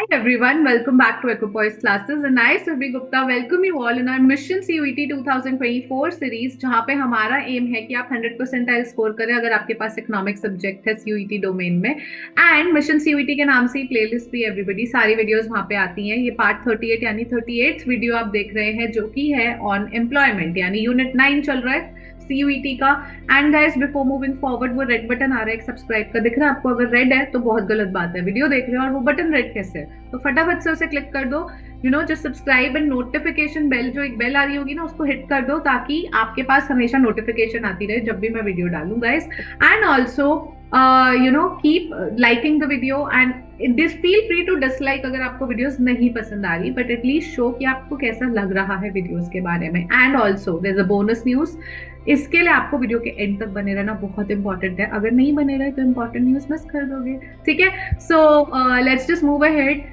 Hi everyone, welcome back to Equipoise Classes and I, Surbhi Gupta, welcome you all in our Mission CUET 2024 series जहाँ पे हमारा M है कि आप 100 percentile score करें अगर आपके पास इकोनॉमिक सब्जेक्ट है CUET डोमेन में। एंड मिशन CUET के नाम से ही प्लेलिस्ट भी एवरीबडी सारी वीडियोस वहाँ पे आती हैं। ये पार्ट 38 यानी 38th वीडियो आप देख रहे हैं जो कि है ऑन एम्प्लॉयमेंट यानी यूनिट 9 चल रहा है CUET का। And guys before moving forward वो रेड बटन आ रहा है एक सब्सक्राइब का दिख रहा है आपको, अगर रेड है तो बहुत गलत बात है, वीडियो देख रहे हो और वो बटन रेड कैसे है, तो फटाफट से उसे क्लिक कर दो। जो सब्सक्राइब एंड नोटिफिकेशन बेल जो एक बेल आ रही होगी ना उसको हिट कर दो ताकि आपके पास हमेशा नोटिफिकेशन आती रहे जब भी मैं वीडियो डालूं guys. And also keep liking the video and this feel free to dislike अगर आपको वीडियोस नहीं पसंद आ रही, बट एटलीस्ट शो कि आपको कैसा लग रहा है वीडियोस के बारे में। And also there is a bonus news, इसके लिए आपको वीडियो के एंड तक बने रहना बहुत इंपॉर्टेंट है, अगर नहीं बने रहे तो इंपॉर्टेंट न्यूज मिस कर दोगे। ठीक है, so let's just move ahead.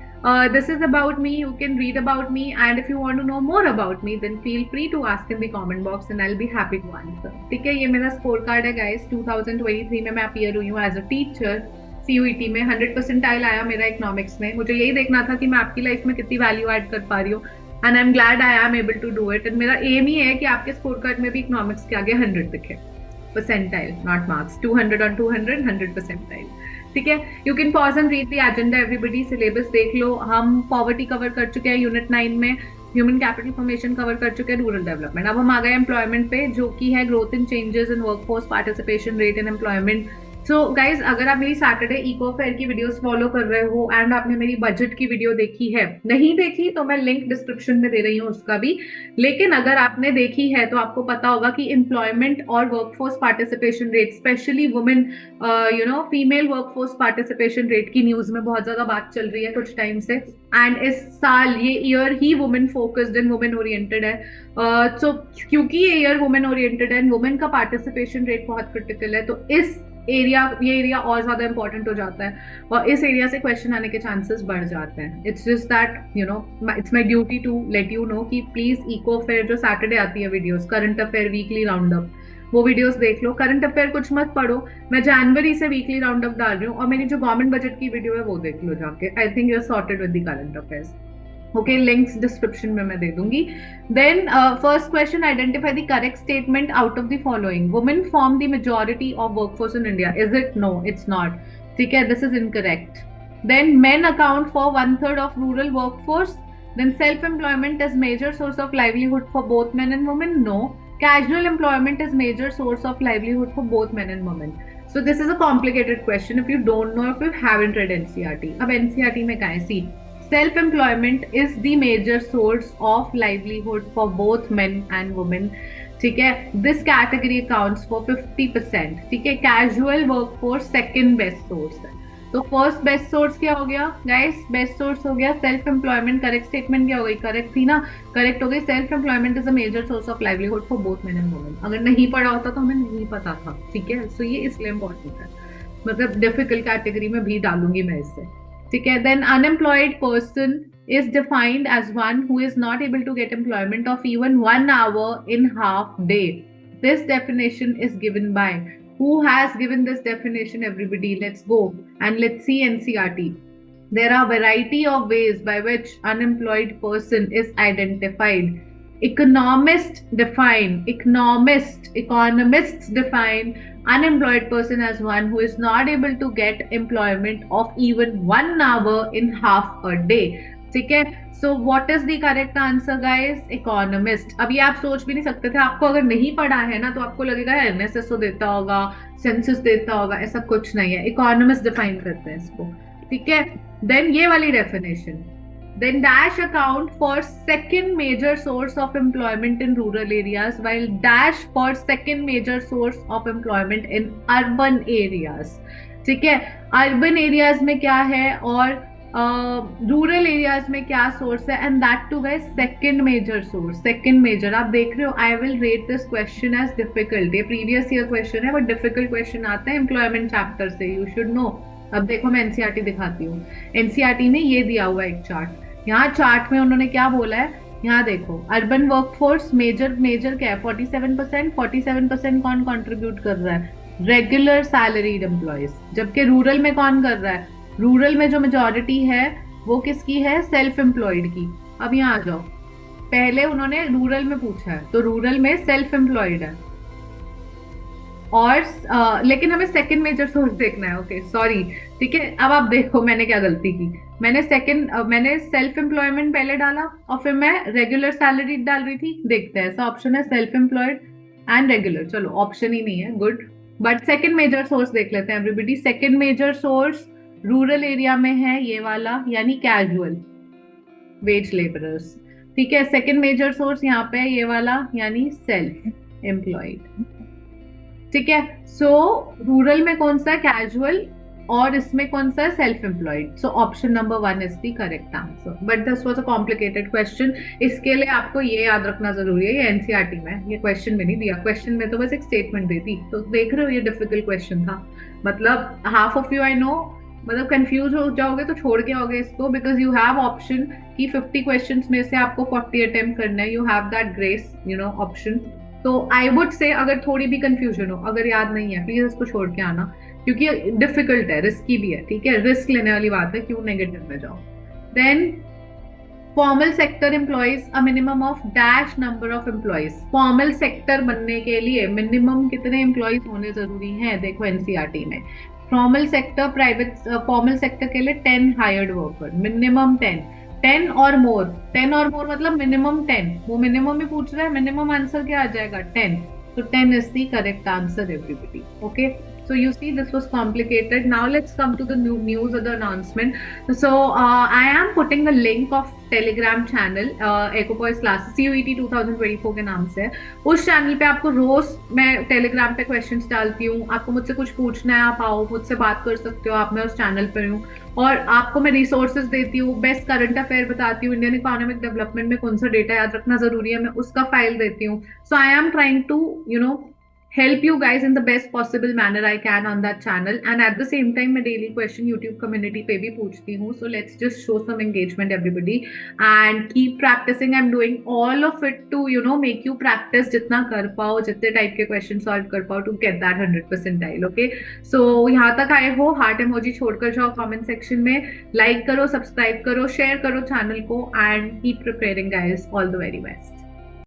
This is about me. You can read about me, and if you want to know more about me, then feel free to ask in the comment box, and I'll be happy to answer. ठीक है, ये मेरा score card है guys. 2023 में मैं appear हुई हूँ as a teacher. CUET में 100 परसेंटाइल आया मेरा इकोनॉमिक्स में। मुझे यही देखना था कि मैं आपकी लाइफ में कितनी वैल्यू ऐड कर पा रही हूँ, and I am glad I am able to do it. And मेरा एम ही है कि आपके स्कोर कार्ड में भी इकोनॉमिक्स के आगे 100 दिखे, percentile not marks. 200 on 200 100 percentile. ठीक है, you can pause and read the agenda everybody, syllabus देख लो। हम पॉवर्टी कवर कर चुके हैं यूनिट 9 में, ह्यूमन कैपिटल फॉर्मेशन कवर कर चुके हैं, रूरल डेवलपमेंट। अब हम आ गए एम्प्लॉयमेंट पे जो कि है growth in changes in workforce participation rate in employment. So guys, अगर आप मेरी सैटरडे इको फेयर की वीडियोस फॉलो कर रहे हो एंड आपने मेरी बजट की वीडियो देखी है, नहीं देखी तो मैं लिंक डिस्क्रिप्शन में दे रही हूँ उसका भी, लेकिन अगर आपने देखी है तो आपको पता होगा कि एम्प्लॉयमेंट और workforce participation rate, specially women female workforce participation rate की न्यूज में बहुत ज्यादा बात चल रही है कुछ टाइम से। एंड इस साल ये year he women focused and women oriented है। सो क्योंकि ये ईयर वुमेन ओरिएंटेड है एंड वुमेन का पार्टिसिपेशन रेट बहुत क्रिटिकल है, तो ये एरिया और ज्यादा इंपॉर्टेंट हो जाता है और इस एरिया से क्वेश्चन आने के चांसेस बढ़ जाते हैं। It's just that it's my duty to let you know कि प्लीज इको फेयर जो सैटरडे आती है videos, current affair weekly round up, वो वीडियोस देख लो। करंट अफेयर कुछ मत पढ़ो, मैं जनवरी से वीकली राउंड अप डाल रही हूँ, और मेरी जो गवर्नमेंट बजट की वीडियो है वो देख लो जाके। I think you are sorted with the current affairs. Okay, links description में मैं दे दूंगी। Then first question, identify the correct statement out of the following. Women form the majority of workforce in India. Is it? No, it's not. ठीक है, this is incorrect. Then men account for 1/3 of rural workforce. Then self-employment is major source of livelihood for both men and women. No. Casual employment is major source of livelihood for both men and women. So this is a complicated question if you don't know, if you haven't read NCERT. अब NCERT में क्या है? See, self-employment is the major source of livelihood for both men and women. ठीक है, this category accounts for 50%. ठीक है, casual workforce second best source है। तो फर्स्ट बेस्ट सोर्स क्या हो गया गाइस? बेस्ट सोर्स हो गया सेल्फ एम्प्लॉयमेंट। करेक्ट स्टेटमेंट क्या हो गई? करेक्ट थी ना? करेक्ट हो गई। Self employment is a major source of livelihood for both men and women. अगर नहीं पढ़ा होता तो हमें नहीं पता था। ठीक है, सो ये इसलिए इंपॉर्टेंट है, मतलब डिफिकल्ट कैटेगरी में भी डालूंगी मैं इससे। ठीक है, then unemployed person is defined as one who is not able to get employment of even 1 hour in half day. This definition is given by, who has given this definition? Everybody, let's go and let's see NCERT. There are variety of ways by which unemployed person is identified. Economists define unemployed person as one who is not able to get employment of even 1 hour in half a day. ठीक है, so what is the correct answer guys? Economist. अभी आप सोच भी नहीं सकते थे, आपको अगर नहीं पढ़ा है ना तो आपको लगेगा एनएसएसओ देता होगा, सेंसस देता होगा, ऐसा कुछ नहीं है। इकोनॉमिस्ट डिफाइन करते हैं इसको। ठीक है, देन ये वाली definition, then dash account for second major source of employment in rural areas while dash for second major source of employment in urban areas. ठीक है, अर्बन एरियाज में क्या है और रूरल एरियाज में क्या सोर्स है, and that too guys second major source. Second major आप देख रहे हो। I will rate this question as difficult. ये प्रीवियस ईयर क्वेश्चन है, बट डिफिकल्ट क्वेश्चन आते हैं एम्प्लॉयमेंट चैप्टर से, यू शुड नो। अब देखो मैं एनसीईआरटी दिखाती हूँ। एनसीईआरटी ने ये दिया हुआ एक चार्ट, यहाँ चार्ट में उन्होंने क्या बोला है, यहाँ देखो। अर्बन वर्कफोर्स मेजर क्या है? 47%। 47% कौन कंट्रीब्यूट कर रहा है? Regular salaried employees. जबकि रूरल में कौन कर रहा है? रूरल में जो मेजॉरिटी है वो किसकी है? सेल्फ एम्प्लॉयड की। अब यहाँ आ जाओ, पहले उन्होंने रूरल में पूछा है, तो रूरल में सेल्फ एम्प्लॉयड है। और लेकिन हमें सेकंड मेजर सोर्स देखना है। ओके सॉरी, ठीक है। अब आप देखो मैंने क्या गलती की। मैंने सेल्फ एम्प्लॉयमेंट पहले डाला और फिर मैं रेगुलर सैलरी डाल रही थी। देखते हैं, ऐसा ऑप्शन है सेल्फ एम्प्लॉयड एंड रेगुलर। चलो ऑप्शन ही नहीं है, good. But second major source देख लेते हैं everybody. Second major source rural area में है ये वाला, यानी कैजुअल वेज लेबरर्स। ठीक है, सेकंड मेजर सोर्स यहाँ पे है ये वाला, यानी सेल्फ एम्प्लॉयड। ठीक है, सो रूरल में कौन सा? कैजुअल। और इसमें कौन सा है? Self employed. So option number 1 is the correct answer. But this was a complicated question. इसके लिए आपको ये याद रखना जरूरी है, ये एनसीईआरटी में ये क्वेश्चन में नहीं दिया। क्वेश्चन में तो बस एक स्टेटमेंट दी थी। तो देख रहे हो, ये डिफिकल्ट क्वेश्चन था। मतलब half of you I know, मतलब कंफ्यूज हो जाओगे तो छोड़ के आओगे इसको, बिकॉज यू हैव ऑप्शन कि 50 क्वेश्चंस में से आपको 40 अटेम्प्ट करना है। You have that grace, you know, option. तो आई वुड से अगर थोड़ी भी कंफ्यूजन हो, अगर याद नहीं है, प्लीज इसको छोड़ के आना, क्योंकि डिफिकल्ट है, रिस्की भी है। ठीक है, रिस्क लेने वाली बात है, क्यों नेगेटिव में जाओ। Then formal sector employs a minimum of dash number of employees. Formal sector बनने के लिए मिनिमम कितने एम्प्लॉयज होने जरूरी हैं? देखो एनसीईआरटी में formal sector, private formal sector के लिए 10 हायर्ड वर्कर, मिनिमम 10। 10 और मोर, 10 और मोर मतलब मिनिमम 10। वो मिनिमम ही पूछ रहा है, मिनिमम आंसर क्या आ जाएगा? 10। So 10 is the correct answer, everybody. Okay. So you see, this was complicated. Now let's come to the new news or the announcement. So I am putting a link of Telegram channel, Ecopoise Classes CUET 2024 के नाम से। उस channel पे आपको रोज मैं Telegram पे questions डालती हूँ। आपको मुझसे कुछ पूछना है, आप आओ, मुझसे बात कर सकते हो आप। मैं उस चैनल पर हूँ और आपको मैं रिसोर्सेज देती हूँ, बेस्ट करंट अफेयर बताती हूँ, इंडियन इकोनॉमिक डेवलपमेंट में कौन सा डेटा याद रखना जरूरी है, मैं उसका फाइल देती हूँ। So I am trying to, you know, help you guys in the best possible manner I can on that channel, and at the same time मैं daily question YouTube community पे भी पूछती हूँ। So let's just show some engagement everybody and keep practicing. I'm doing all of it to, you know, make you practice जितना कर पाओ, जितने type के क्वेश्चन सॉल्व कर पाओ, to get that 100% okay? So यहाँ तक आए हो, हार्ट इमोजी छोड़कर जाओ कमेंट सेक्शन में, लाइक करो, सब्सक्राइब करो, शेयर करो चैनल को, and keep preparing guys. All the very best.